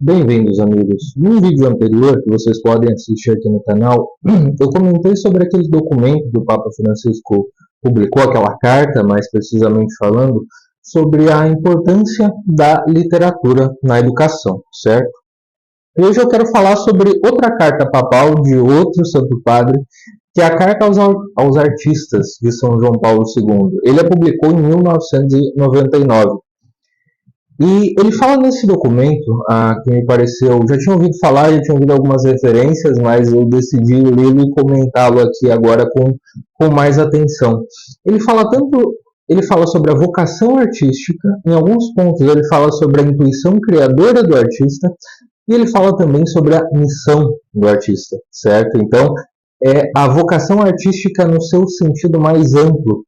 Bem-vindos, amigos. No vídeo anterior, que vocês podem assistir aqui no canal, eu comentei sobre aquele documento que o Papa Francisco publicou, aquela carta, mais precisamente falando, sobre a importância da literatura na educação, certo? E hoje eu quero falar sobre outra carta papal de outro Santo Padre, que é a Carta aos Artistas de São João Paulo II. Ele a publicou em 1999. E ele fala nesse documento, que me pareceu, já tinha ouvido falar, já tinha ouvido algumas referências, mas eu decidi lê-lo e comentá-lo aqui agora com mais atenção. Ele fala sobre a vocação artística, em alguns pontos ele fala sobre a intuição criadora do artista, e ele fala também sobre a missão do artista, certo? Então, é a vocação artística no seu sentido mais amplo,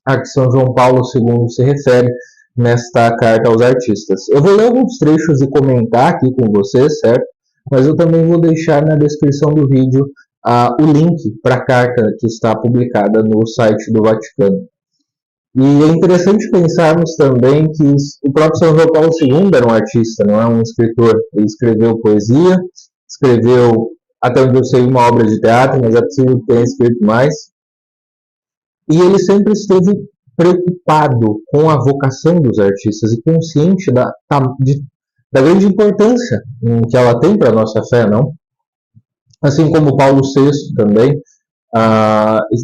a que São João Paulo II se refere nesta carta aos artistas. Eu vou ler alguns trechos e comentar aqui com vocês, certo? Mas eu também vou deixar na descrição do vídeo o link para a carta que está publicada no site do Vaticano. E é interessante pensarmos também que o próprio São João Paulo II era um artista, não é um escritor. Ele escreveu poesia, escreveu, até onde eu sei, uma obra de teatro, mas é possível que tenha escrito mais. E ele sempre esteve preocupado com a vocação dos artistas e consciente da grande importância que ela tem para a nossa fé, não? Assim como Paulo VI também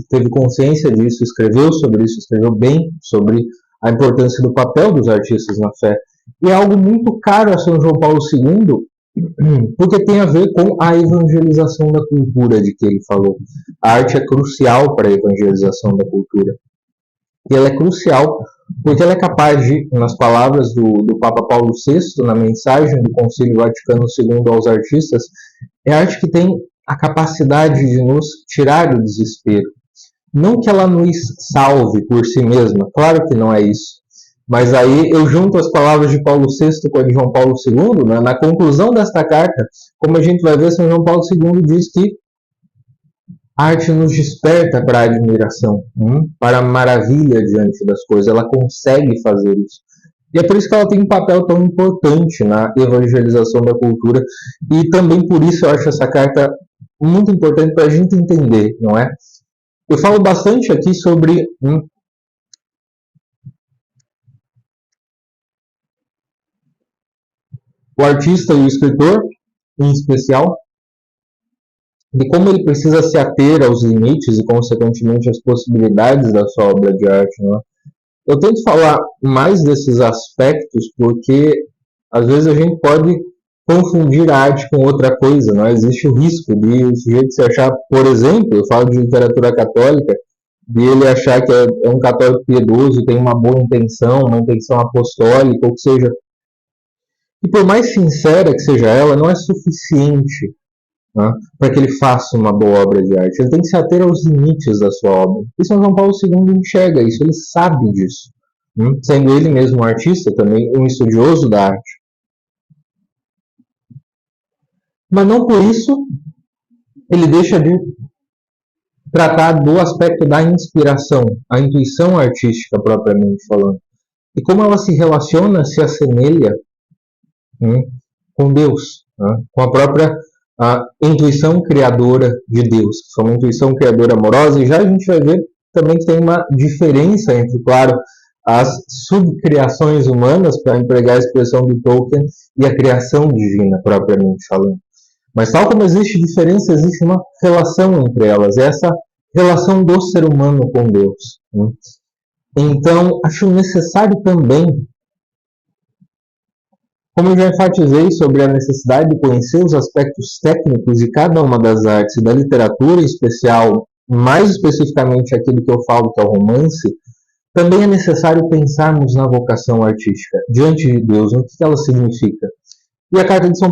teve consciência disso, escreveu sobre isso, escreveu bem sobre a importância do papel dos artistas na fé. E é algo muito caro a São João Paulo II, porque tem a ver com a evangelização da cultura de que ele falou. A arte é crucial para a evangelização da cultura. E ela é crucial porque ela é capaz de, nas palavras do Papa Paulo VI, na mensagem do Concílio Vaticano II aos artistas, é a arte que tem a capacidade de nos tirar do desespero. Não que ela nos salve por si mesma, claro que não é isso. Mas aí eu junto as palavras de Paulo VI com a de João Paulo II, né? Na conclusão desta carta, como a gente vai ver, São João Paulo II diz que a arte nos desperta para a admiração, para a maravilha diante das coisas. Ela consegue fazer isso. E é por isso que ela tem um papel tão importante na evangelização da cultura. E também por isso eu acho essa carta muito importante para a gente entender, não é? Eu falo bastante aqui sobre o artista e o escritor, em especial, de como ele precisa se ater aos limites e, consequentemente, às possibilidades da sua obra de arte. Não é? Eu tento falar mais desses aspectos porque, às vezes, a gente pode confundir a arte com outra coisa. Não é? Existe o risco de o sujeito se achar, por exemplo, eu falo de literatura católica, de ele achar que é um católico piedoso, tem uma boa intenção, uma intenção apostólica, ou que seja. E por mais sincera que seja ela, não é suficiente para que ele faça uma boa obra de arte. Ele tem que se ater aos limites da sua obra. E São João Paulo II enxerga isso, ele sabe disso. Sendo ele mesmo um artista, também um estudioso da arte. Mas não por isso ele deixa de tratar do aspecto da inspiração, a intuição artística propriamente falando. E como ela se relaciona, se assemelha com Deus, com a própria intuição criadora de Deus, que é uma intuição criadora amorosa, e já a gente vai ver também que tem uma diferença entre, claro, as subcriações humanas, para empregar a expressão do Tolkien, e a criação divina, propriamente falando. Mas tal como existe diferença, existe uma relação entre elas, essa relação do ser humano com Deus. Então, acho necessário também, como eu já enfatizei sobre a necessidade de conhecer os aspectos técnicos de cada uma das artes e da literatura em especial, mais especificamente aquilo que eu falo que é o romance, também é necessário pensarmos na vocação artística diante de Deus, no que ela significa. E a carta de São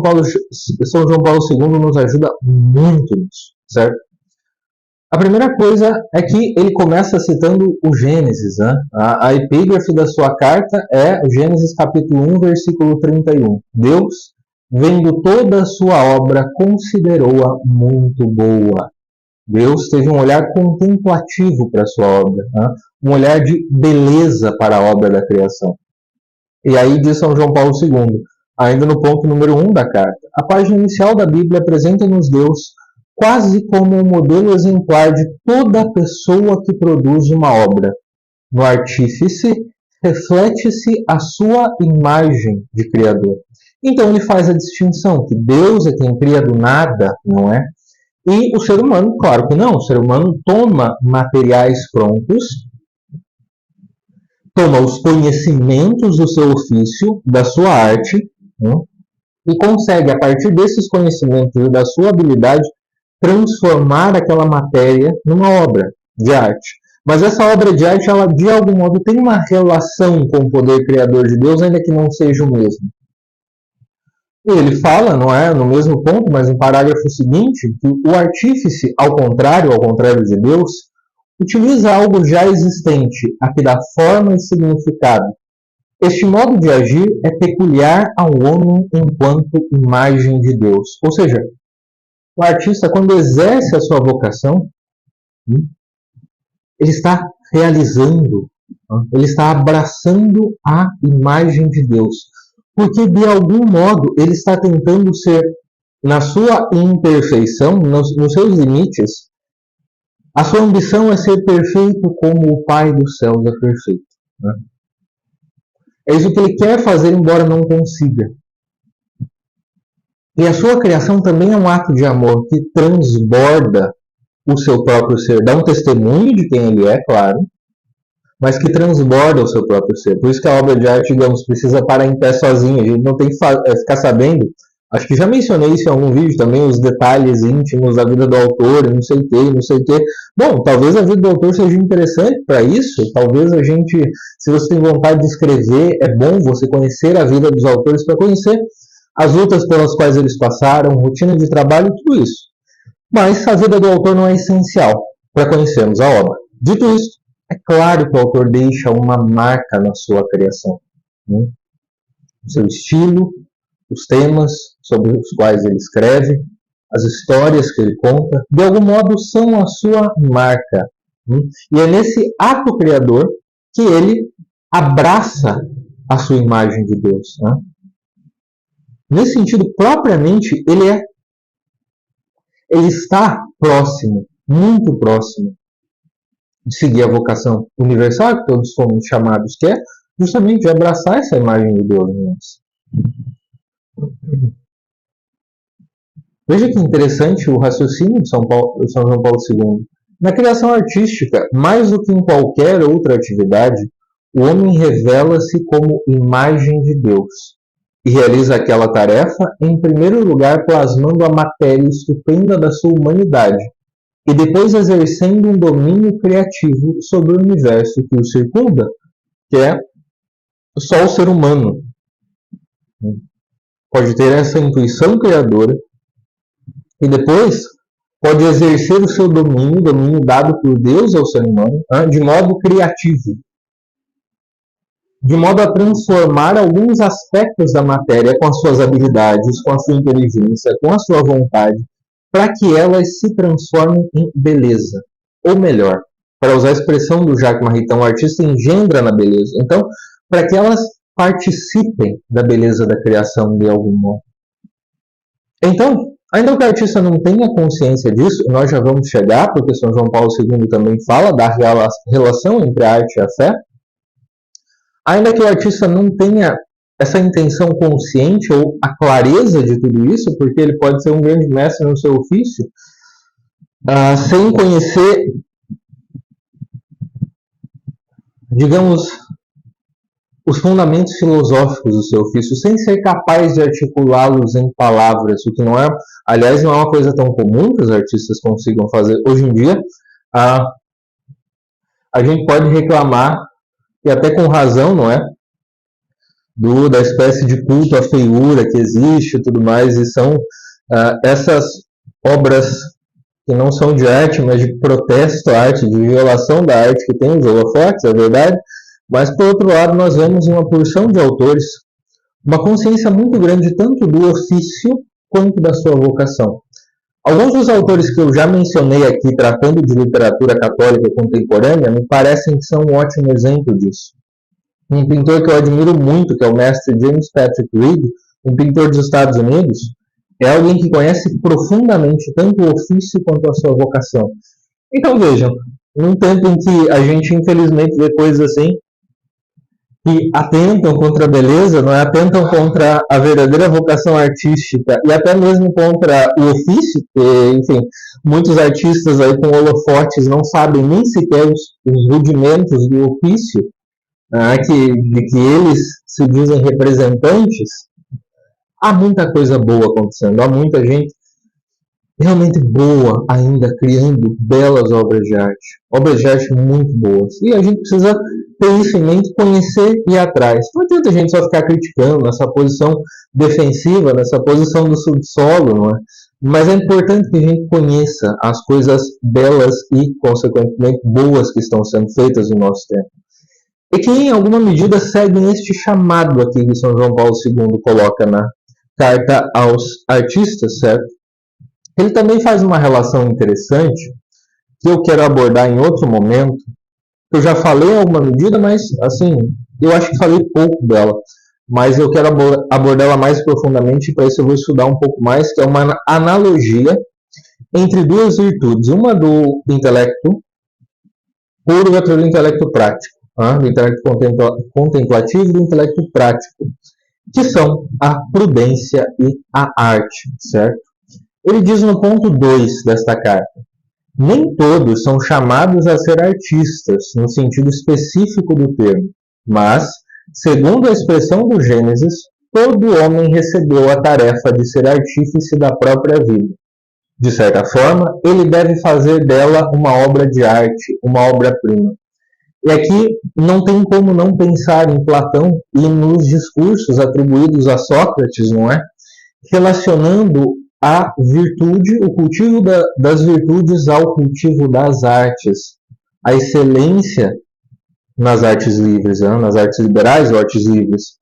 João Paulo II nos ajuda muito nisso, certo? A primeira coisa é que ele começa citando o Gênesis. A epígrafe da sua carta é o Gênesis capítulo 1, versículo 31. Deus, vendo toda a sua obra, considerou-a muito boa. Deus teve um olhar contemplativo para a sua obra, um olhar de beleza para a obra da criação. E aí diz São João Paulo II, ainda no ponto número 1 da carta. A página inicial da Bíblia apresenta-nos Deus quase como um modelo exemplar de toda pessoa que produz uma obra. No artífice, reflete-se a sua imagem de Criador. Então ele faz a distinção que Deus é quem cria do nada, não é? E o ser humano, claro que não. O ser humano toma materiais prontos, toma os conhecimentos do seu ofício, da sua arte, né? E consegue, a partir desses conhecimentos e da sua habilidade, transformar aquela matéria numa obra de arte. Mas essa obra de arte, ela de algum modo tem uma relação com o poder criador de Deus, ainda que não seja o mesmo. E ele fala, não é, no mesmo ponto, mas no parágrafo seguinte, que o artífice, ao contrário de Deus, utiliza algo já existente, a que dá forma e significado. Este modo de agir é peculiar ao homem enquanto imagem de Deus. Ou seja, o artista, quando exerce a sua vocação, ele está realizando, ele está abraçando a imagem de Deus. Porque, de algum modo, ele está tentando ser, na sua imperfeição, nos seus limites, a sua ambição é ser perfeito como o Pai dos céus é perfeito. Né? É isso que ele quer fazer, embora não consiga. E a sua criação também é um ato de amor que transborda o seu próprio ser, dá um testemunho de quem ele é, claro, mas que transborda o seu próprio ser. Por isso que a obra de arte, digamos, precisa parar em pé sozinha. A gente não tem que ficar sabendo, acho que já mencionei isso em algum vídeo também, os detalhes íntimos da vida do autor, não sei o que, não sei o que. Bom, talvez a vida do autor seja interessante para isso, talvez a gente, se você tem vontade de escrever, é bom você conhecer a vida dos autores para conhecer as lutas pelas quais eles passaram, rotina de trabalho, tudo isso. Mas a vida do autor não é essencial para conhecermos a obra. Dito isso, é claro que o autor deixa uma marca na sua criação. Né? O seu estilo, os temas sobre os quais ele escreve, as histórias que ele conta, de algum modo são a sua marca. Né? E é nesse ato criador que ele abraça a sua imagem de Deus. Né? Nesse sentido, propriamente, ele está próximo, muito próximo, de seguir a vocação universal que todos fomos chamados, que é justamente de abraçar essa imagem de Deus em nós. Veja que interessante o raciocínio de São João Paulo II. Na criação artística, mais do que em qualquer outra atividade, o homem revela-se como imagem de Deus e realiza aquela tarefa, em primeiro lugar, plasmando a matéria estupenda da sua humanidade, e depois exercendo um domínio criativo sobre o universo que o circunda, que é só o ser humano. Pode ter essa intuição criadora e depois pode exercer o seu domínio dado por Deus ao ser humano, de modo criativo, de modo a transformar alguns aspectos da matéria com as suas habilidades, com a sua inteligência, com a sua vontade, para que elas se transformem em beleza. Ou melhor, para usar a expressão do Jacques Maritain, o artista engendra na beleza. Então, para que elas participem da beleza da criação de algum modo. Então, ainda que o artista não tenha consciência disso, nós já vamos chegar, porque São João Paulo II também fala da relação entre a arte e a fé, ainda que o artista não tenha essa intenção consciente ou a clareza de tudo isso, porque ele pode ser um grande mestre no seu ofício, sem conhecer, digamos, os fundamentos filosóficos do seu ofício, sem ser capaz de articulá-los em palavras, o que não é, aliás, não é uma coisa tão comum que os artistas consigam fazer. Hoje em dia, a gente pode reclamar, e até com razão, não é? Da espécie de culto à feiura que existe e tudo mais, e são essas obras que não são de arte, mas de protesto à arte, de violação da arte, que tem os holofotes, é verdade, mas por outro lado nós vemos em uma porção de autores uma consciência muito grande tanto do ofício quanto da sua vocação. Alguns dos autores que eu já mencionei aqui, tratando de literatura católica contemporânea, me parecem que são um ótimo exemplo disso. Um pintor que eu admiro muito, que é o mestre James Patrick Reed, um pintor dos Estados Unidos, é alguém que conhece profundamente tanto o ofício quanto a sua vocação. Então vejam, num tempo em que a gente infelizmente vê coisas assim, que atentam contra a beleza, não é? Atentam contra a verdadeira vocação artística e até mesmo contra o ofício, que, enfim, muitos artistas aí com holofotes não sabem nem sequer os rudimentos do ofício, de que eles se dizem representantes. Há muita coisa boa acontecendo, há muita gente realmente boa ainda criando belas obras de arte muito boas. E a gente precisa ter isso em mente, conhecer e ir atrás. Não adianta a gente só ficar criticando nessa posição defensiva, nessa posição do subsolo, não é? Mas é importante que a gente conheça as coisas belas e, consequentemente, boas que estão sendo feitas no nosso tempo. E que, em alguma medida, seguem este chamado aqui que São João Paulo II coloca na carta aos artistas, certo? Ele também faz uma relação interessante, que eu quero abordar em outro momento. Eu já falei em alguma medida, mas, assim, eu acho que falei pouco dela. Mas eu quero abordá-la mais profundamente, e para isso eu vou estudar um pouco mais, que é uma analogia entre duas virtudes. Uma do intelecto puro e outra do intelecto prático. Do intelecto contemplativo e do intelecto prático, que são a prudência e a arte, certo? Ele diz no ponto 2 desta carta: nem todos são chamados a ser artistas, no sentido específico do termo, mas, segundo a expressão do Gênesis, todo homem recebeu a tarefa de ser artífice da própria vida. De certa forma, ele deve fazer dela uma obra de arte, uma obra-prima. E aqui não tem como não pensar em Platão e nos discursos atribuídos a Sócrates, não é? Relacionando a virtude, o cultivo das virtudes ao cultivo das artes, a excelência nas artes livres, nas artes liberais ou artes livres.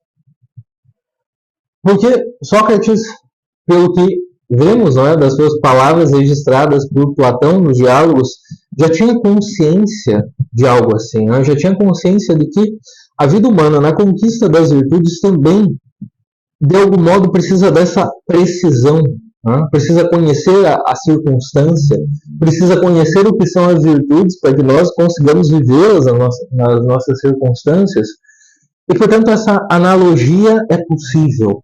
Porque Sócrates, pelo que vemos, não é, das suas palavras registradas por Platão nos diálogos, já tinha consciência de algo assim, não é? Já tinha consciência de que a vida humana, na conquista das virtudes, também, de algum modo, precisa dessa precisão. Precisa conhecer a circunstância, precisa conhecer o que são as virtudes para que nós consigamos vivê-las nas nossas circunstâncias. E, portanto, essa analogia é possível.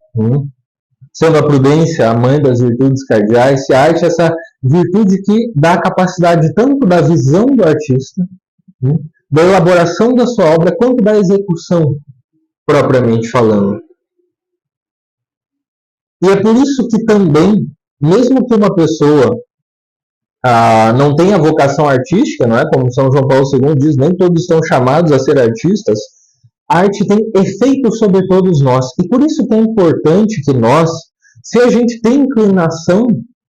Sendo a prudência a mãe das virtudes cardeais, se a arte é essa virtude que dá a capacidade tanto da visão do artista, da elaboração da sua obra, quanto da execução, propriamente falando. E é por isso que também, mesmo que uma pessoa não tenha vocação artística, não é? Como São João Paulo II diz, nem todos estão chamados a ser artistas, a arte tem efeito sobre todos nós. E por isso que é importante que nós, se a gente tem inclinação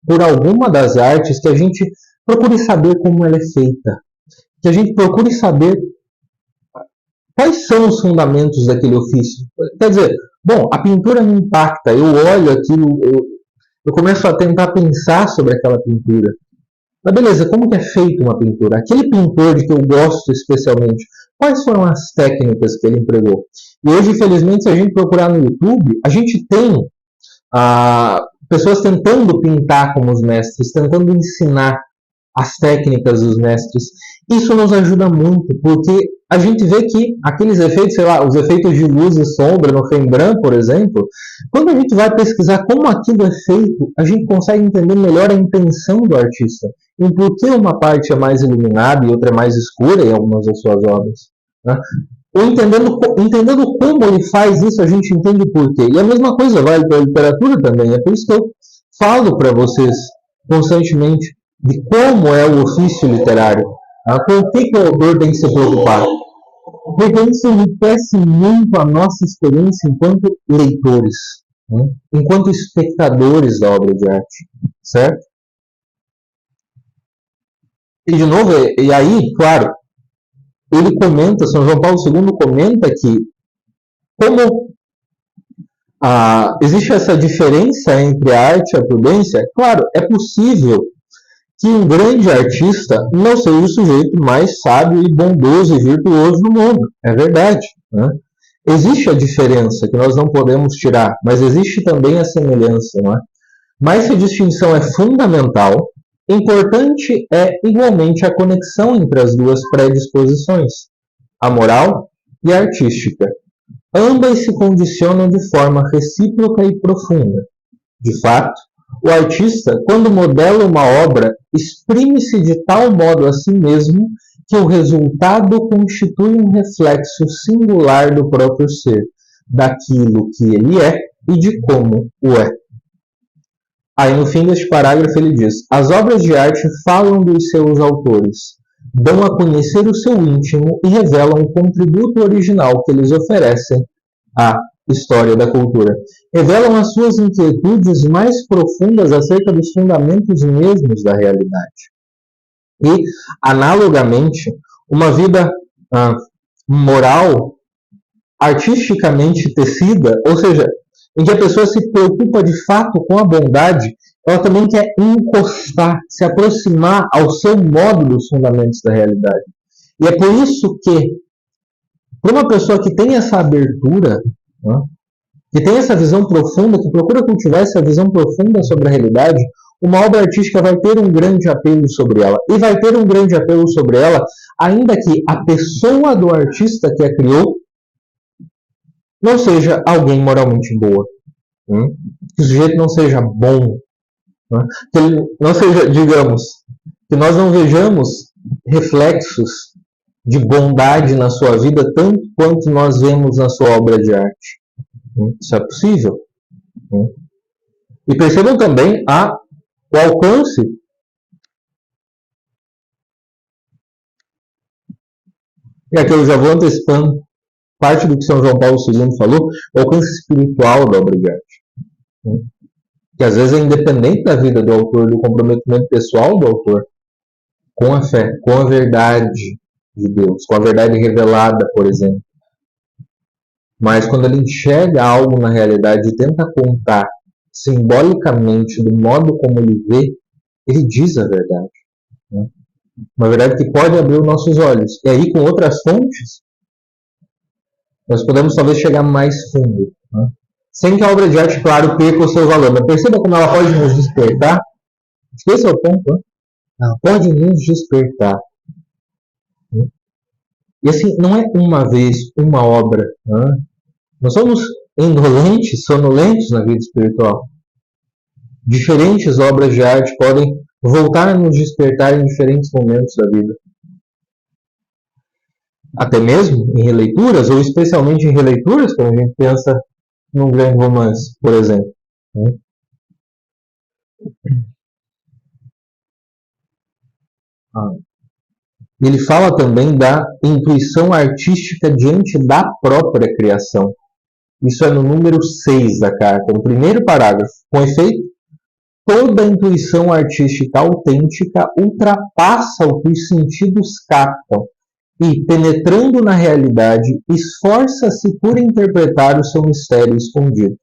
por alguma das artes, que a gente procure saber como ela é feita, que a gente procure saber quais são os fundamentos daquele ofício. Quer dizer, bom, a pintura me impacta, eu olho aquilo, eu começo a tentar pensar sobre aquela pintura. Mas beleza, como que é feita uma pintura? Aquele pintor de que eu gosto especialmente, quais foram as técnicas que ele empregou? E hoje, infelizmente, se a gente procurar no YouTube, a gente tem pessoas tentando pintar como os mestres, tentando ensinar as técnicas dos mestres. Isso nos ajuda muito, porque a gente vê que aqueles efeitos, sei lá, os efeitos de luz e sombra no Rembrandt, por exemplo, quando a gente vai pesquisar como aquilo é feito, a gente consegue entender melhor a intenção do artista, e por que uma parte é mais iluminada e outra é mais escura em algumas das suas obras. Né? Ou entendendo como ele faz isso, a gente entende por quê. E a mesma coisa vale para a literatura também. É por isso que eu falo para vocês constantemente de como é o ofício literário. Com o que o autor tem que se preocupar? Porque isso enriquece muito a nossa experiência enquanto leitores, enquanto espectadores da obra de arte, certo? E de novo, e aí, claro, ele comenta, São João Paulo II comenta que como existe essa diferença entre a arte e a prudência, claro, é possível que um grande artista não seja o sujeito mais sábio e bondoso e virtuoso do mundo. É verdade. Né? Existe a diferença que nós não podemos tirar, mas existe também a semelhança, não é? Mas se a distinção é fundamental, importante é igualmente a conexão entre as duas predisposições, a moral e a artística. Ambas se condicionam de forma recíproca e profunda. De fato, o artista, quando modela uma obra, exprime-se de tal modo a si mesmo que o resultado constitui um reflexo singular do próprio ser, daquilo que ele é e de como o é. Aí no fim deste parágrafo ele diz: as obras de arte falam dos seus autores, dão a conhecer o seu íntimo e revelam o contributo original que eles oferecem à história da cultura. Revelam as suas inquietudes mais profundas acerca dos fundamentos mesmos da realidade. E, analogamente, uma vida moral, artisticamente tecida, ou seja, em que a pessoa se preocupa de fato com a bondade, ela também quer encostar, se aproximar ao seu modo dos fundamentos da realidade. E é por isso que, para uma pessoa que tem essa abertura, né, que tem essa visão profunda, que procura cultivar essa visão profunda sobre a realidade, uma obra artística vai ter um grande apelo sobre ela. E vai ter um grande apelo sobre ela, ainda que a pessoa do artista que a criou não seja alguém moralmente boa. Que o sujeito não seja bom. Que ele não seja, digamos, que nós não vejamos reflexos de bondade na sua vida tanto quanto nós vemos na sua obra de arte. Isso é possível. E percebam também o alcance e aqui eu já vou antecipando parte do que São João Paulo II falou, o alcance espiritual da obra de arte. Que às vezes é independente da vida do autor, do comprometimento pessoal do autor com a fé, com a verdade de Deus, com a verdade revelada, por exemplo. Mas quando ele enxerga algo na realidade e tenta contar simbolicamente do modo como ele vê, ele diz a verdade. Uma verdade que pode abrir os nossos olhos. E aí, com outras fontes, nós podemos talvez chegar mais fundo. Sem que a obra de arte, claro, perca o seu valor. Mas perceba como ela pode nos despertar. Esse é o ponto. Ela pode nos despertar. E assim, não é uma vez, uma obra. Nós somos indolentes, sonolentos na vida espiritual. Diferentes obras de arte podem voltar a nos despertar em diferentes momentos da vida. Até mesmo em releituras, ou especialmente em releituras, quando a gente pensa num grande romance, por exemplo. Ele fala também da intuição artística diante da própria criação. Isso é no número 6 da carta, no primeiro parágrafo. Com efeito, toda intuição artística autêntica ultrapassa o que os sentidos captam e, penetrando na realidade, esforça-se por interpretar o seu mistério escondido.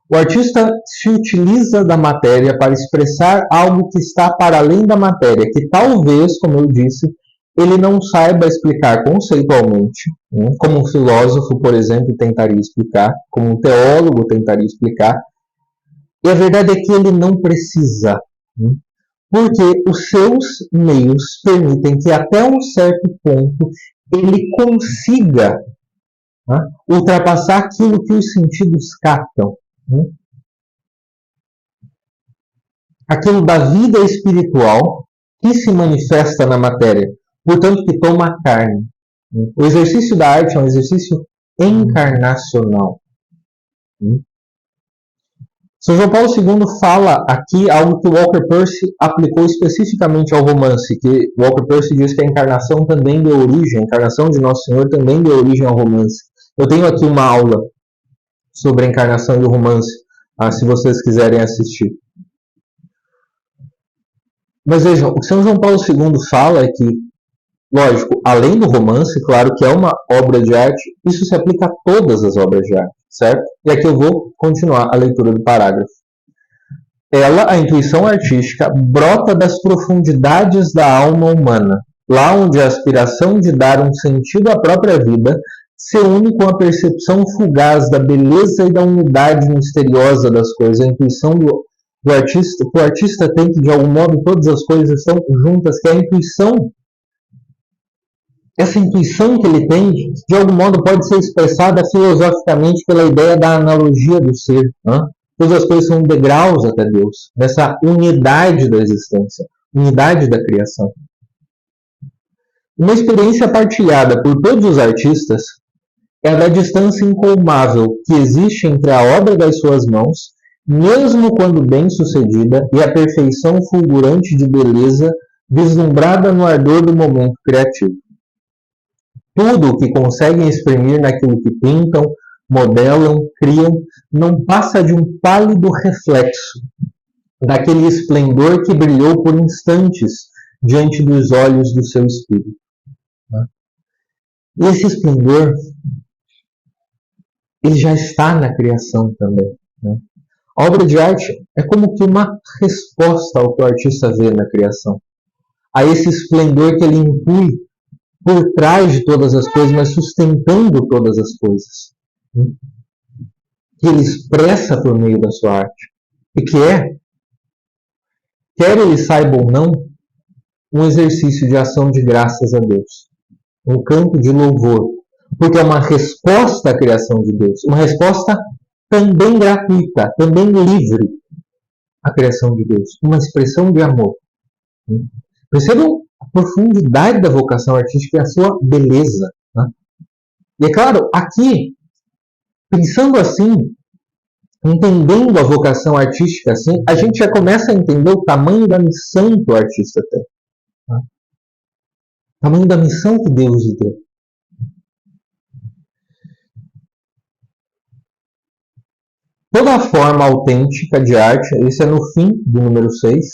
O artista se utiliza da matéria para expressar algo que está para além da matéria, que talvez, como eu disse, ele não saiba explicar conceitualmente, como um filósofo, por exemplo, tentaria explicar, como um teólogo tentaria explicar. E a verdade é que ele não precisa, porque os seus meios permitem que até um certo ponto ele consiga ultrapassar aquilo que os sentidos captam. Aquilo da vida espiritual que se manifesta na matéria, portanto que toma carne. O exercício da arte é um exercício encarnacional. São João Paulo II fala aqui algo que Walker Percy aplicou especificamente ao romance, que Walker Percy diz que a encarnação também deu origem, a encarnação de Nosso Senhor também deu origem ao romance. Eu tenho aqui uma aula sobre a encarnação e o romance, se vocês quiserem assistir. Mas vejam, o que São João Paulo II fala é que, lógico, além do romance, claro que é uma obra de arte, isso se aplica a todas as obras de arte, certo? E aqui eu vou continuar a leitura do parágrafo. Ela, a intuição artística, brota das profundidades da alma humana, lá onde a aspiração de dar um sentido à própria vida se une com a percepção fugaz da beleza e da unidade misteriosa das coisas. A intuição do artista, que o artista tem que, de algum modo, todas as coisas estão juntas, que é a intuição. Essa intuição que ele tem, de algum modo, pode ser expressada filosoficamente pela ideia da analogia do ser. Né? Todas as coisas são degraus até Deus, dessa unidade da existência, unidade da criação. Uma experiência partilhada por todos os artistas é a da distância incolmável que existe entre a obra das suas mãos, mesmo quando bem sucedida, e a perfeição fulgurante de beleza vislumbrada no ardor do momento criativo. Tudo o que conseguem exprimir naquilo que pintam, modelam, criam, não passa de um pálido reflexo daquele esplendor que brilhou por instantes diante dos olhos do seu espírito. E esse esplendor, ele já está na criação também. A obra de arte é como que uma resposta ao que o artista vê na criação, a esse esplendor que ele inclui por trás de todas as coisas, mas sustentando todas as coisas, que ele expressa por meio da sua arte, e que é, quer ele saiba ou não, um exercício de ação de graças a Deus, um canto de louvor, porque é uma resposta à criação de Deus, uma resposta também gratuita, também livre à criação de Deus, uma expressão de amor. Percebam a profundidade da vocação artística e a sua beleza. Né? E é claro, aqui, pensando assim, entendendo a vocação artística assim, a gente já começa a entender o tamanho da missão que o artista tem. Né? O tamanho da missão que Deus lhe deu. Toda forma autêntica de arte, isso é no fim do número 6,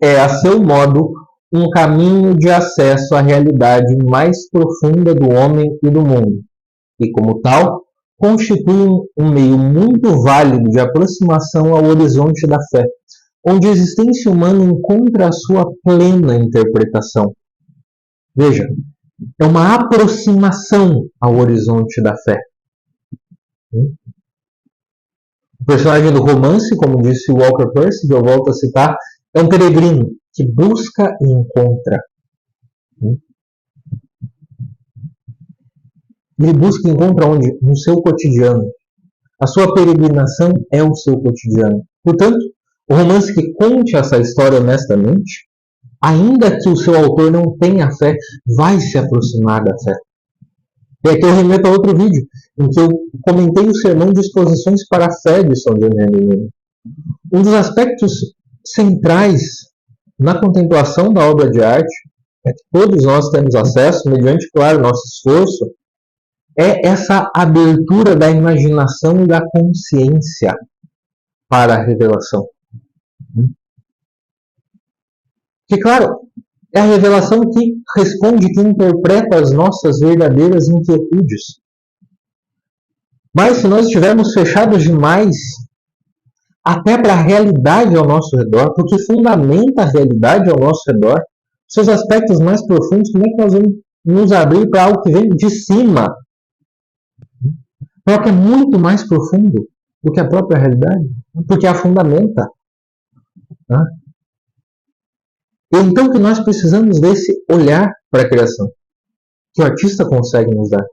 é, a seu modo, um caminho de acesso à realidade mais profunda do homem e do mundo, e, como tal, constitui um meio muito válido de aproximação ao horizonte da fé, onde a existência humana encontra a sua plena interpretação. Veja, é uma aproximação ao horizonte da fé. O personagem do romance, como disse Walker Percy, que eu volto a citar, é um peregrino que busca e encontra. Ele busca e encontra onde? No seu cotidiano. A sua peregrinação é o seu cotidiano. Portanto, o romance que conte essa história honestamente, ainda que o seu autor não tenha fé, vai se aproximar da fé. E aqui eu remeto a outro vídeo, em que eu comentei o sermão de exposições para a fé de São John Henry Newman. Um dos aspectos centrais na contemplação da obra de arte, é que todos nós temos acesso, mediante, claro, nosso esforço, é essa abertura da imaginação e da consciência para a revelação. Que, claro, é a revelação que responde, que interpreta as nossas verdadeiras inquietudes. Mas se nós estivermos fechados demais até para a realidade ao nosso redor, porque fundamenta a realidade ao nosso redor, seus aspectos mais profundos, como é que nós vamos nos abrir para algo que vem de cima? Para algo que é muito mais profundo do que a própria realidade, porque a fundamenta. Então que nós precisamos desse olhar para a criação, que o artista consegue nos dar.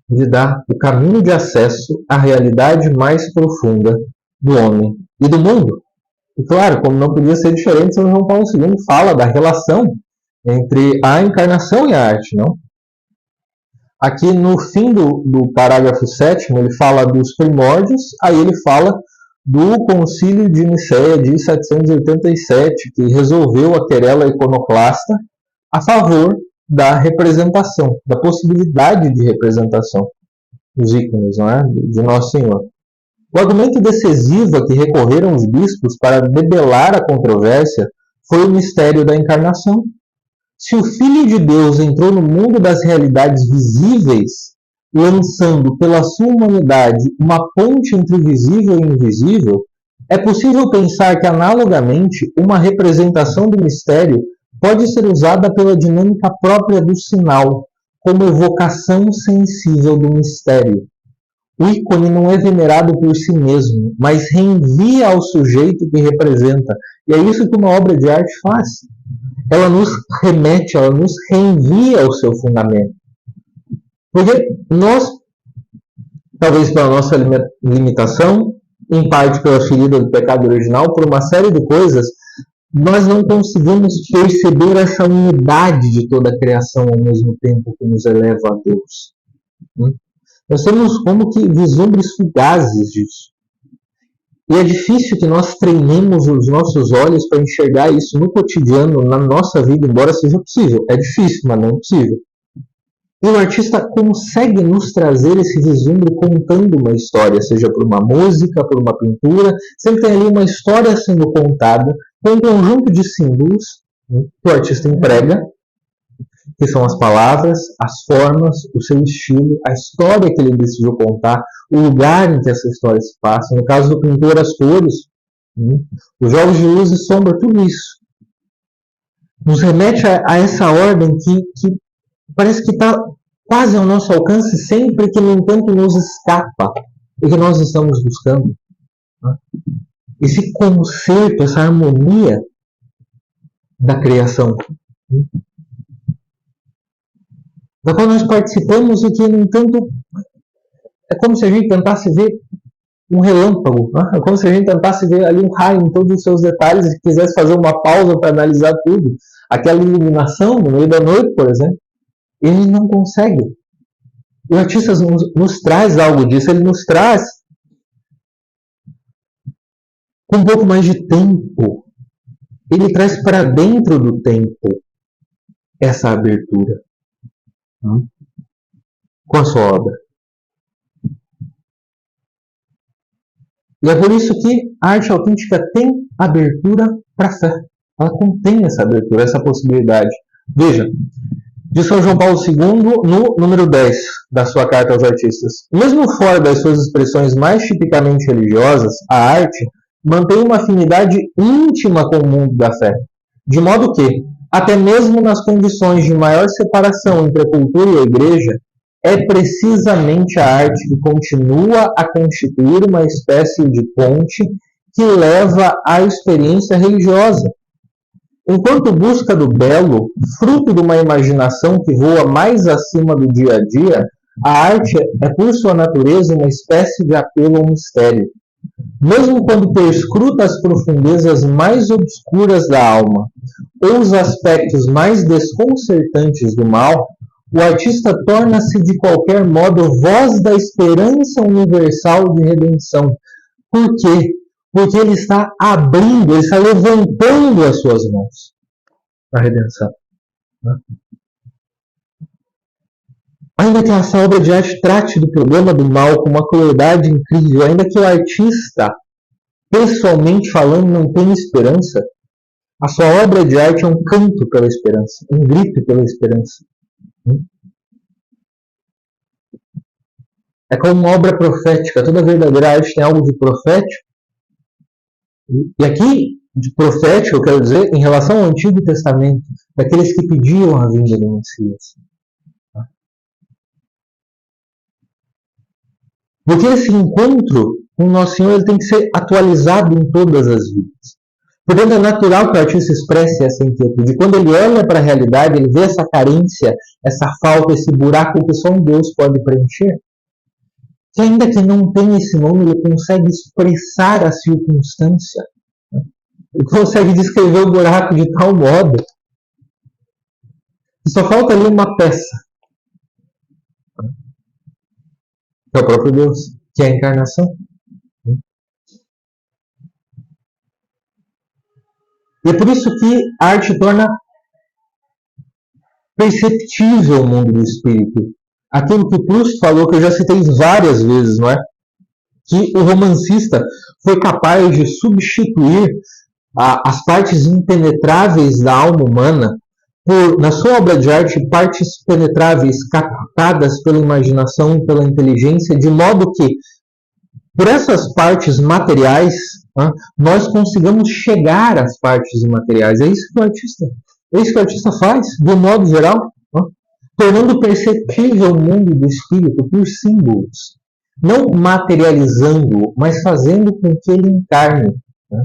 De dar o caminho de acesso à realidade mais profunda do homem e do mundo. E claro, como não podia ser diferente, São João Paulo II fala da relação entre a encarnação e a arte, não? Aqui no fim do parágrafo 7º, ele fala dos primórdios, aí ele fala do Concílio de Nicéia de 787, que resolveu a querela iconoclasta a favor da representação, da possibilidade de representação dos ícones, não é? De Nosso Senhor. O argumento decisivo a que recorreram os bispos para debelar a controvérsia foi o mistério da encarnação. Se o Filho de Deus entrou no mundo das realidades visíveis, lançando pela sua humanidade uma ponte entre o visível e o invisível, é possível pensar que, analogamente, uma representação do mistério pode ser usada pela dinâmica própria do sinal, como evocação sensível do mistério. O ícone não é venerado por si mesmo, mas reenvia ao sujeito que representa. E é isso que uma obra de arte faz. Ela nos remete, ela nos reenvia ao seu fundamento. Porque nós, talvez pela nossa limitação, em parte pela ferida do pecado original, por uma série de coisas, nós não conseguimos perceber essa unidade de toda a criação ao mesmo tempo que nos eleva a Deus. Nós temos como que vislumbres fugazes disso. E é difícil que nós treinemos os nossos olhos para enxergar isso no cotidiano, na nossa vida, embora seja possível. É difícil, mas não é impossível. E o artista consegue nos trazer esse vislumbre contando uma história, seja por uma música, por uma pintura. Sempre tem ali uma história sendo contada com um conjunto de símbolos que o artista emprega, que são as palavras, as formas, o seu estilo, a história que ele decidiu contar, o lugar em que essa história se passa. No caso do pintor, as cores, os jogos de luz e sombra, tudo isso nos remete a essa ordem que parece que está quase ao nosso alcance sempre, que no entanto nos escapa e que nós estamos buscando. Esse concerto, essa harmonia da criação, da qual nós participamos e que, no entanto, é como se a gente tentasse ver um relâmpago, é como se a gente tentasse ver ali um raio em todos os seus detalhes e quisesse fazer uma pausa para analisar tudo. Aquela iluminação no meio da noite, por exemplo, ele não consegue. O artista nos traz algo disso, ele nos traz com um pouco mais de tempo. Ele traz para dentro do tempo essa abertura com a sua obra. E é por isso que a arte autêntica tem abertura para a fé. Ela contém essa abertura, essa possibilidade. Veja, de São João Paulo II, no número 10 da sua Carta aos Artistas. Mesmo fora das suas expressões mais tipicamente religiosas, a arte mantém uma afinidade íntima com o mundo da fé. De modo que, até mesmo nas condições de maior separação entre a cultura e a igreja, é precisamente a arte que continua a constituir uma espécie de ponte que leva à experiência religiosa. Enquanto busca do belo, fruto de uma imaginação que voa mais acima do dia a dia, a arte é, por sua natureza, uma espécie de apelo ao mistério. Mesmo quando perscruta as profundezas mais obscuras da alma, ou os aspectos mais desconcertantes do mal, o artista torna-se, de qualquer modo, voz da esperança universal de redenção. Por quê? Porque ele está abrindo, ele está levantando as suas mãos para a redenção. Ainda que essa obra de arte trate do problema do mal com uma crueldade incrível, ainda que o artista, pessoalmente falando, não tenha esperança, a sua obra de arte é um canto pela esperança, um grito pela esperança. É como uma obra profética. Toda verdadeira arte tem algo de profético. E aqui, de profético, eu quero dizer, em relação ao Antigo Testamento, daqueles que pediam a vinda do Messias. Porque esse encontro com o Nosso Senhor ele tem que ser atualizado em todas as vidas. Portanto, é natural que o artista expresse essa inquietude. Quando ele olha para a realidade, ele vê essa carência, essa falta, esse buraco que só um Deus pode preencher. Que ainda que não tenha esse nome, ele consegue expressar a circunstância. Ele consegue descrever o buraco de tal modo que só falta ali uma peça. Que é o próprio Deus, que é a encarnação. E é por isso que a arte torna perceptível o mundo do espírito. Aquilo que Proust falou, que eu já citei várias vezes, não é? Que o romancista foi capaz de substituir as partes impenetráveis da alma humana por, na sua obra de arte, partes penetráveis captadas pela imaginação e pela inteligência, de modo que, por essas partes materiais, nós consigamos chegar às partes imateriais. É isso que o artista faz, de um modo geral. tornando perceptível o mundo do espírito por símbolos, não materializando-o, mas fazendo com que ele encarne. Né?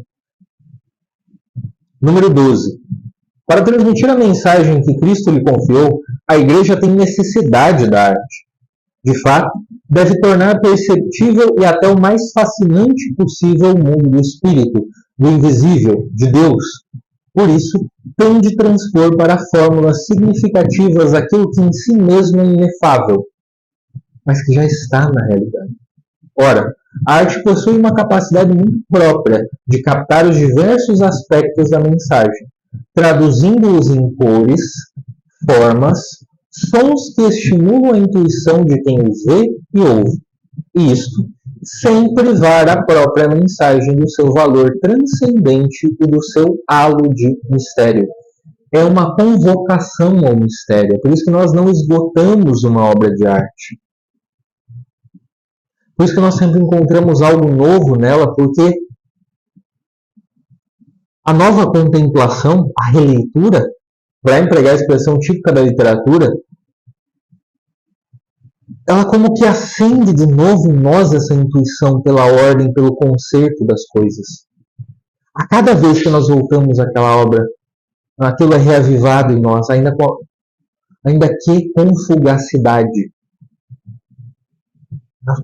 Número 12. Para transmitir a mensagem que Cristo lhe confiou, a Igreja tem necessidade da arte. De fato, deve tornar perceptível e até o mais fascinante possível o mundo do espírito, do invisível, de Deus. Por isso, tem de transpor para fórmulas significativas aquilo que em si mesmo é inefável, mas que já está na realidade. Ora, a arte possui uma capacidade muito própria de captar os diversos aspectos da mensagem, traduzindo-os em cores, formas, sons que estimulam a intuição de quem os vê e ouve. E isto sem privar a própria mensagem do seu valor transcendente e do seu halo de mistério. É uma convocação ao mistério. É por isso que nós não esgotamos uma obra de arte. Por isso que nós sempre encontramos algo novo nela, porque a nova contemplação, a releitura, para empregar a expressão típica da literatura, ela como que acende de novo em nós essa intuição pela ordem, pelo concerto das coisas. A cada vez que nós voltamos àquela obra, aquilo é reavivado em nós, ainda que com fugacidade. Nós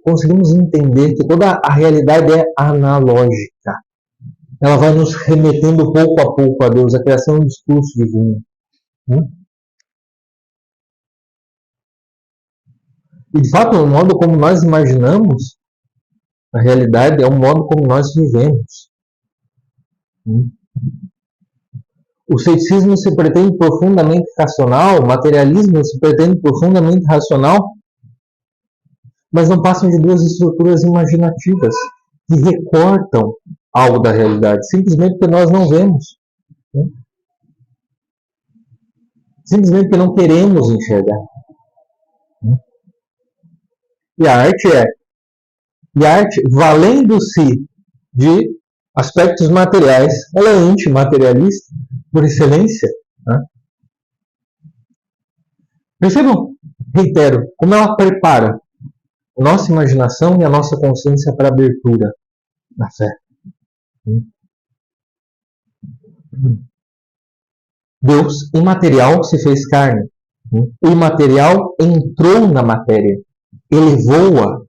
conseguimos entender que toda a realidade é analógica. Ela vai nos remetendo pouco a pouco a Deus, a criação do discurso divino. E, de fato, o modo como nós imaginamos a realidade é o modo como nós vivemos. O ceticismo se pretende profundamente racional, o materialismo se pretende profundamente racional, mas não passam de duas estruturas imaginativas que recortam algo da realidade, simplesmente porque nós não vemos. Simplesmente porque não queremos enxergar. E a arte, valendo-se de aspectos materiais, ela é antimaterialista por excelência. Percebam, reitero, como ela prepara a nossa imaginação e a nossa consciência para a abertura da fé. Deus, imaterial, se fez carne. O imaterial entrou na matéria. Elevou-a.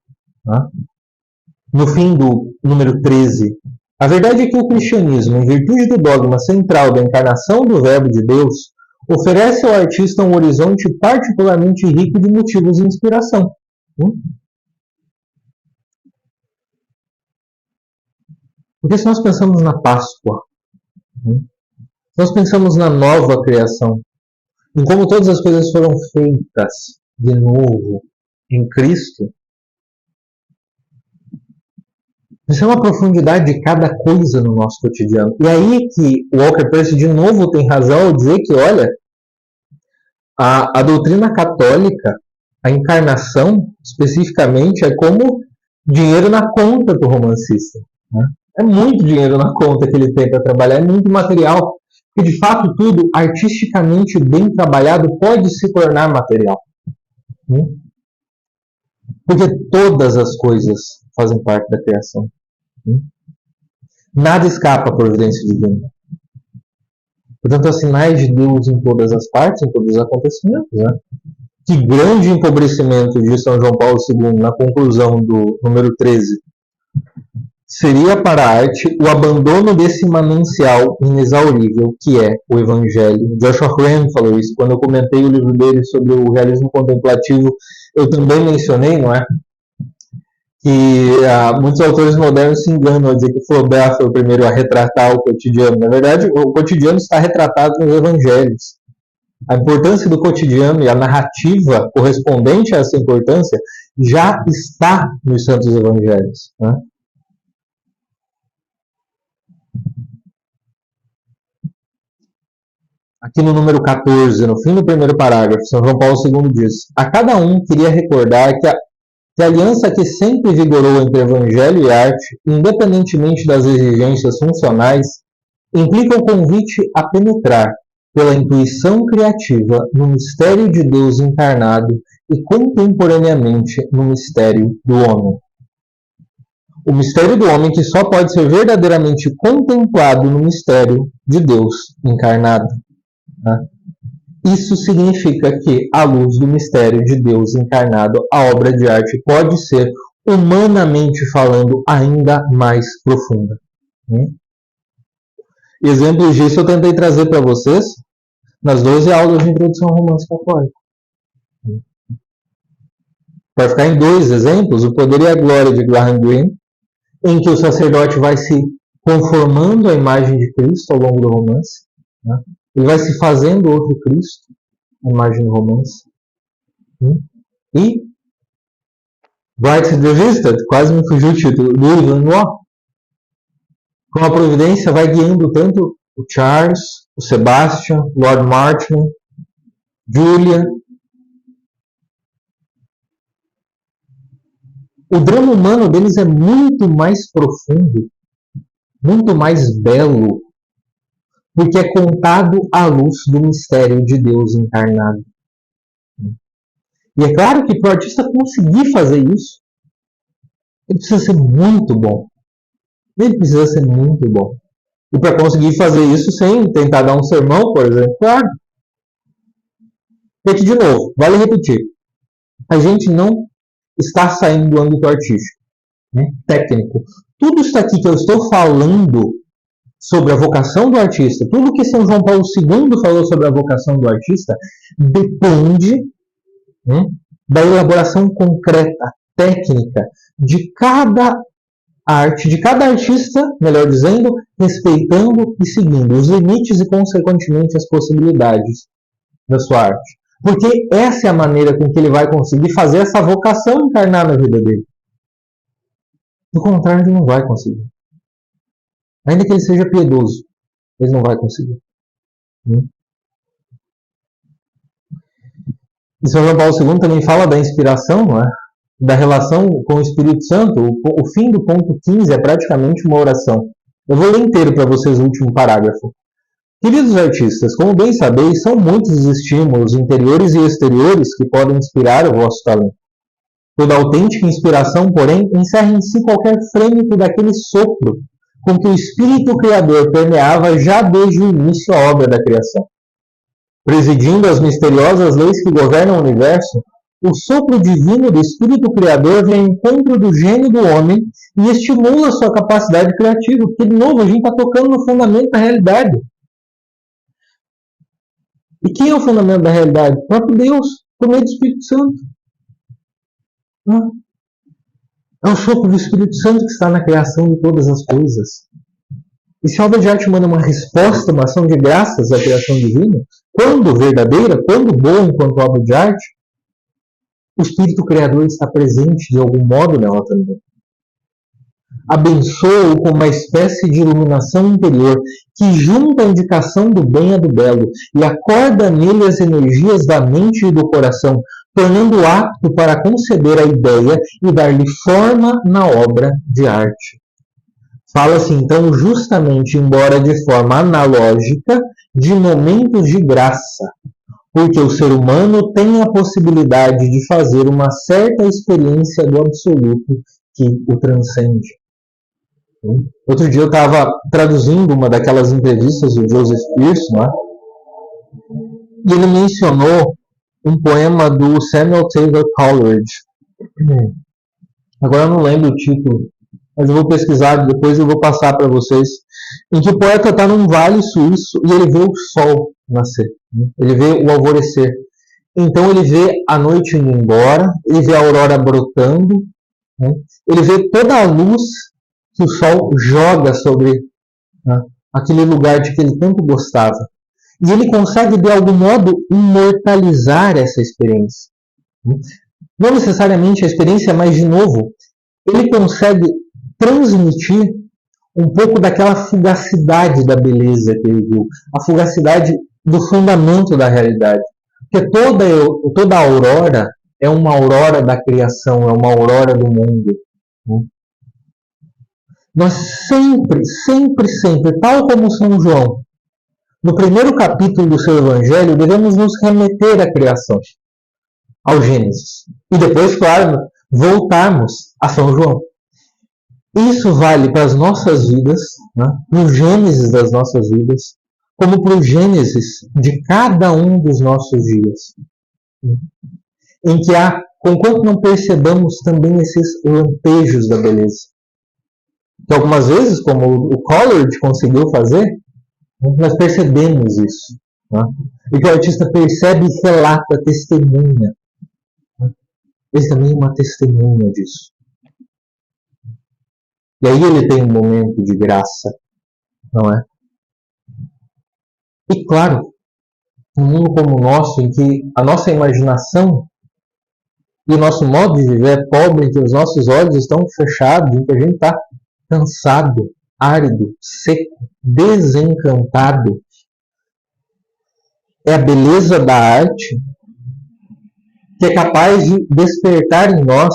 No fim do número 13, a verdade é que o cristianismo, em virtude do dogma central da encarnação do Verbo de Deus, oferece ao artista um horizonte particularmente rico de motivos de inspiração. Porque se nós pensamos na Páscoa, nós pensamos na nova criação, em como todas as coisas foram feitas de novo em Cristo, isso é uma profundidade de cada coisa no nosso cotidiano. E aí que o Walker Percy de novo tem razão ao dizer que, olha, a doutrina católica, a encarnação, especificamente, é como dinheiro na conta do romancista. É muito dinheiro na conta que ele tem para trabalhar, é muito material. Porque, de fato, tudo artisticamente bem trabalhado pode se tornar material. Porque todas as coisas fazem parte da criação. Nada escapa à providência divina. Portanto, há sinais de Deus em todas as partes, em todos os acontecimentos. Que grande empobrecimento de São João Paulo II na conclusão do número 13 seria para a arte o abandono desse manancial inexaurível que é o Evangelho. Joshua Crane falou isso. Quando eu comentei o livro dele sobre o realismo contemplativo, eu também mencionei, não é? Que muitos autores modernos se enganam ao dizer que Flaubert foi o primeiro a retratar o cotidiano. Na verdade, o cotidiano está retratado nos evangelhos. A importância do cotidiano e a narrativa correspondente a essa importância já está nos santos evangelhos. Aqui no número 14, no fim do primeiro parágrafo, São João Paulo II diz: a cada um queria recordar que a aliança que sempre vigorou entre evangelho e arte, independentemente das exigências funcionais, implica o convite a penetrar, pela intuição criativa no mistério de Deus encarnado e contemporaneamente no mistério do homem. O mistério do homem que só pode ser verdadeiramente contemplado no mistério de Deus encarnado. Tá? Isso significa que, à luz do mistério de Deus encarnado, a obra de arte pode ser, humanamente falando, ainda mais profunda. Exemplos disso eu tentei trazer para vocês nas 12 aulas de introdução ao romance católico. Para ficar em 2 exemplos, O Poder e a Glória de Graham Greene, em que o sacerdote vai se conformando à imagem de Cristo ao longo do romance. Né? Ele vai se fazendo outro Cristo, à imagem do romance. E Bright Revista, quase me fugiu o título, do Ivan Lenoir, com a providência vai guiando tanto o Charles, o Sebastian, Lord Martin, Julia. O drama humano deles é muito mais profundo, muito mais belo, porque é contado à luz do mistério de Deus encarnado. E é claro que para o artista conseguir fazer isso, ele precisa ser muito bom. Ele precisa ser muito bom. E para conseguir fazer isso sem tentar dar um sermão, por exemplo, claro. E aqui de novo, vale repetir. A gente não está saindo do âmbito artístico, né? Técnico. Tudo isso aqui que eu estou falando sobre a vocação do artista, tudo que São João Paulo II falou sobre a vocação do artista, depende, né, da elaboração concreta, técnica, de cada arte, de cada artista, melhor dizendo, respeitando e seguindo os limites e, consequentemente, as possibilidades da sua arte. Porque essa é a maneira com que ele vai conseguir fazer essa vocação encarnar na vida dele. Do contrário, ele não vai conseguir. Ainda que ele seja piedoso, ele não vai conseguir. E São João Paulo II também fala da inspiração, não é? Da relação com o Espírito Santo. O fim do ponto 15 é praticamente uma oração. Eu vou ler inteiro para vocês o último parágrafo. Queridos artistas, como bem sabeis, são muitos os estímulos interiores e exteriores que podem inspirar o vosso talento. Toda autêntica inspiração, porém, encerra em si qualquer frêmito daquele sopro com que o Espírito Criador permeava já desde o início a obra da criação. Presidindo as misteriosas leis que governam o universo, o sopro divino do Espírito Criador vem ao encontro do gênio do homem e estimula sua capacidade criativa, porque, de novo, a gente está tocando no fundamento da realidade. E quem é o fundamento da realidade? O próprio Deus, por meio do Espírito Santo. É o sopro do Espírito Santo que está na criação de todas as coisas. E se a obra de arte manda uma resposta, uma ação de graças à criação divina, quando verdadeira, quando boa enquanto obra de arte, o Espírito Criador está presente de algum modo nela também. Abençoa-o com uma espécie de iluminação interior que junta a indicação do bem a do belo e acorda nele as energias da mente e do coração, tornando-o apto para conceber a ideia e dar-lhe forma na obra de arte. Fala-se então justamente, embora de forma analógica, de momentos de graça, porque o ser humano tem a possibilidade de fazer uma certa experiência do absoluto que o transcende. Outro dia eu estava traduzindo uma daquelas entrevistas do Joseph Pearson, né? E ele mencionou um poema do Samuel Taylor Coleridge. Agora eu não lembro o título, mas eu vou pesquisar, depois eu vou passar para vocês, em que o poeta está num vale suíço e ele vê o sol nascer, né? Ele vê o alvorecer. Então ele vê a noite indo embora, ele vê a aurora brotando, né? Ele vê toda a luz que o sol joga sobre, né, aquele lugar de que ele tanto gostava. E ele consegue, de algum modo, imortalizar essa experiência. Não necessariamente a experiência, mas, de novo, ele consegue transmitir um pouco daquela fugacidade da beleza que ele viu, a fugacidade do fundamento da realidade. Porque toda aurora é uma aurora da criação, é uma aurora do mundo. Nós sempre, tal como São João, no primeiro capítulo do seu Evangelho, devemos nos remeter à criação, ao Gênesis. E depois, claro, voltarmos a São João. Isso vale para as nossas vidas, né, para o Gênesis das nossas vidas, como para o Gênesis de cada um dos nossos dias. Em que há, conquanto não percebamos também esses lampejos da beleza. Que algumas vezes, como o Coleridge conseguiu fazer, nós percebemos isso. Né? E que o artista percebe e relata, testemunha. Ele também é uma testemunha disso. E aí ele tem um momento de graça, não é? E claro, um mundo como o nosso, em que a nossa imaginação e o nosso modo de viver é pobre, em que os nossos olhos estão fechados, em que a gente está cansado, árido, seco, desencantado. É a beleza da arte que é capaz de despertar em nós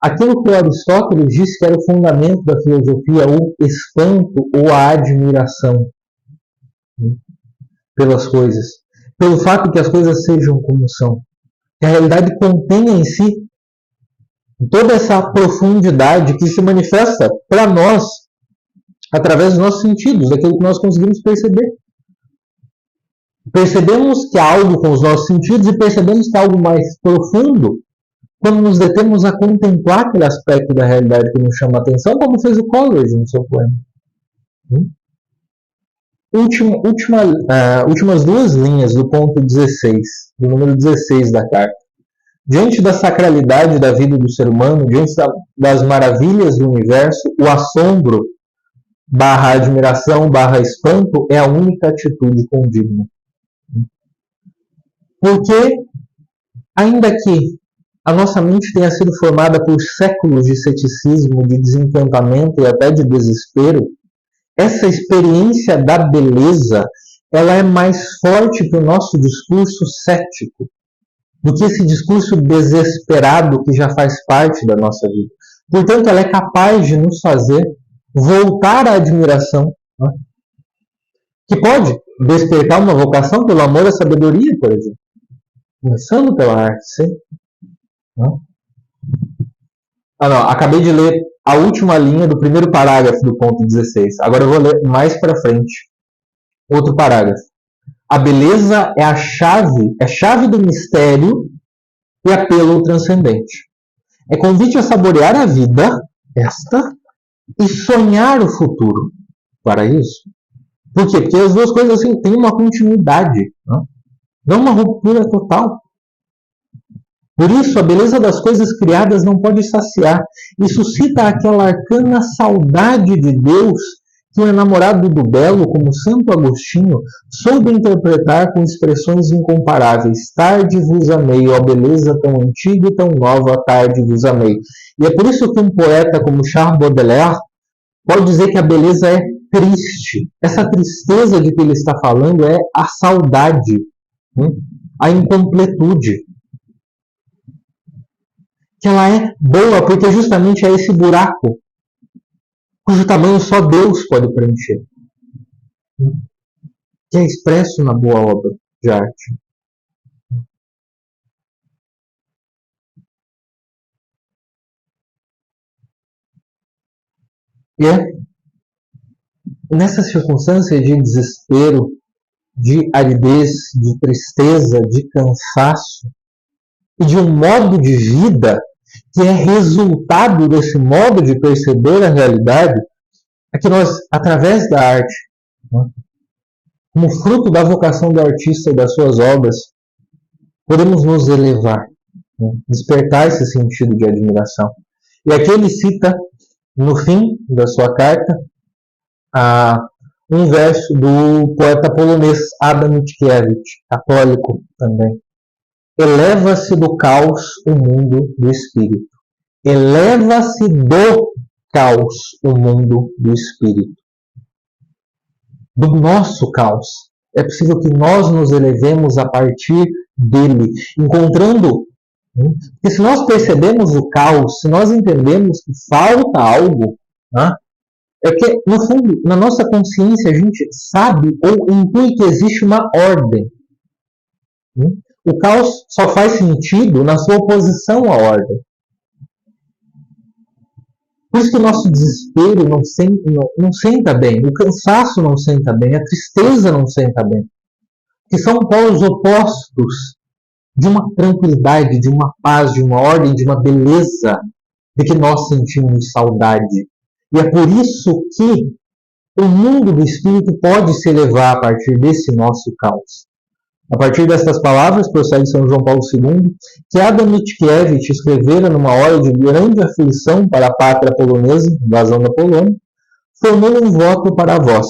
aquilo que Aristóteles disse que era o fundamento da filosofia, o espanto ou a admiração pelas coisas, pelo fato de que as coisas sejam como são, que a realidade contenha em si toda essa profundidade que se manifesta para nós através dos nossos sentidos, daquilo que nós conseguimos perceber. Percebemos que há algo com os nossos sentidos e percebemos que há algo mais profundo quando nos detemos a contemplar aquele aspecto da realidade que nos chama a atenção, como fez o Coleridge no seu poema. Últimas duas linhas do ponto 16, do número 16 da carta. Diante da sacralidade da vida do ser humano, diante das maravilhas do universo, o assombro / admiração / espanto é a única atitude condigna. Porque, ainda que a nossa mente tenha sido formada por séculos de ceticismo, de desencantamento e até de desespero, essa experiência da beleza, ela é mais forte que o nosso discurso cético, do que esse discurso desesperado que já faz parte da nossa vida. Portanto, ela é capaz de nos fazer voltar à admiração, né? Que pode despertar uma vocação pelo amor à sabedoria, por exemplo. Começando pela arte, sim. Acabei de ler a última linha do primeiro parágrafo do ponto 16. Agora eu vou ler mais para frente. Outro parágrafo. A beleza é a chave do mistério e apelo transcendente. É convite a saborear a vida, e sonhar o futuro. Para isso. Por quê? Porque as duas coisas assim, têm uma continuidade. Não uma ruptura total. Por isso, a beleza das coisas criadas não pode saciar e suscita aquela arcana saudade de Deus que o enamorado do belo, como Santo Agostinho, soube interpretar com expressões incomparáveis. Tarde vos amei, ó beleza tão antiga e tão nova, tarde vos amei. E é por isso que um poeta como Charles Baudelaire pode dizer que a beleza é triste. Essa tristeza de que ele está falando é a saudade, a incompletude. Que ela é boa porque justamente é esse buraco cujo tamanho só Deus pode preencher. Que é expresso na boa obra de arte. E é nessa circunstância de desespero, de aridez, de tristeza, de cansaço e de um modo de vida que é resultado desse modo de perceber a realidade, é que nós, através da arte, como fruto da vocação do artista e das suas obras, podemos nos elevar, despertar esse sentido de admiração. E aqui ele cita, no fim da sua carta, um verso do poeta polonês Adam Mickiewicz, católico também. Eleva-se do caos o mundo do espírito. Eleva-se do caos o mundo do espírito. Do nosso caos. É possível que nós nos elevemos a partir dele, encontrando. Porque se nós percebemos o caos, se nós entendemos que falta algo, É que, no fundo, na nossa consciência, a gente sabe ou intui que existe uma ordem. O caos só faz sentido na sua oposição à ordem. Por isso que o nosso desespero não senta bem, o cansaço não senta bem, a tristeza não senta bem. Que são polos opostos de uma tranquilidade, de uma paz, de uma ordem, de uma beleza de que nós sentimos saudade. E é por isso que o mundo do espírito pode se elevar a partir desse nosso caos. A partir destas palavras, prossegue São João Paulo II, que Adam Mickiewicz escrevera numa hora de grande aflição para a pátria polonesa, invasão da Polônia, formando um voto para vós,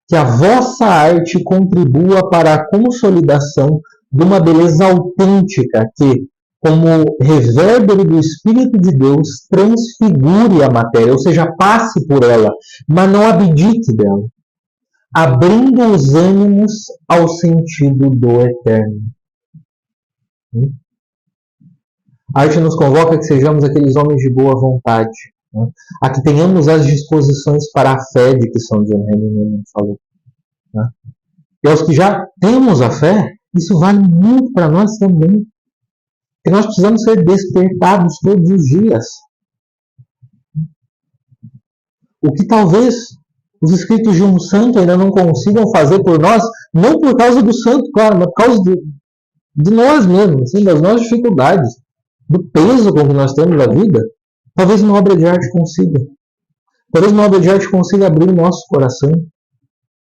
que a vossa arte contribua para a consolidação de uma beleza autêntica que, como revérbero do Espírito de Deus, transfigure a matéria, ou seja, passe por ela, mas não abdique dela, abrindo os ânimos ao sentido do eterno. A arte nos convoca que sejamos aqueles homens de boa vontade, a que tenhamos as disposições para a fé de que São John Henry falou. E aos que já temos a fé, isso vale muito para nós também. Que nós precisamos ser despertados todos os dias. O que talvez os escritos de um santo ainda não consigam fazer por nós, não por causa do santo, claro, mas por causa de nós mesmos, assim, das nossas dificuldades, do peso com que nós temos na vida, talvez uma obra de arte consiga. Talvez uma obra de arte consiga abrir o nosso coração,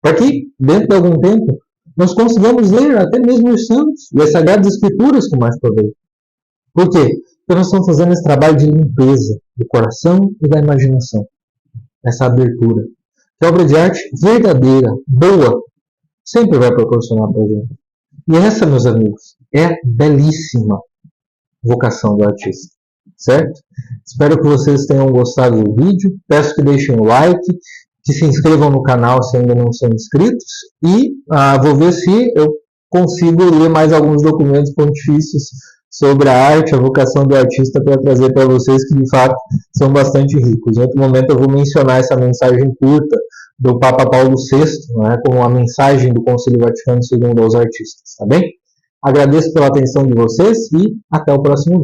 para que, dentro de algum tempo, nós consigamos ler até mesmo os santos e as Sagradas Escrituras com mais proveito. Por quê? Porque nós estamos fazendo esse trabalho de limpeza do coração e da imaginação. Essa abertura. Que a obra de arte verdadeira, boa, sempre vai proporcionar para a gente. E essa, meus amigos, é a belíssima vocação do artista. Certo? Espero que vocês tenham gostado do vídeo. Peço que deixem o like, que se inscrevam no canal se ainda não são inscritos. E vou ver se eu consigo ler mais alguns documentos pontifícios sobre a arte, a vocação do artista, para trazer para vocês, que de fato são bastante ricos. Em outro momento eu vou mencionar essa mensagem curta do Papa Paulo VI, como a mensagem do Concílio Vaticano II aos artistas, tá bem? Agradeço pela atenção de vocês e até o próximo vídeo.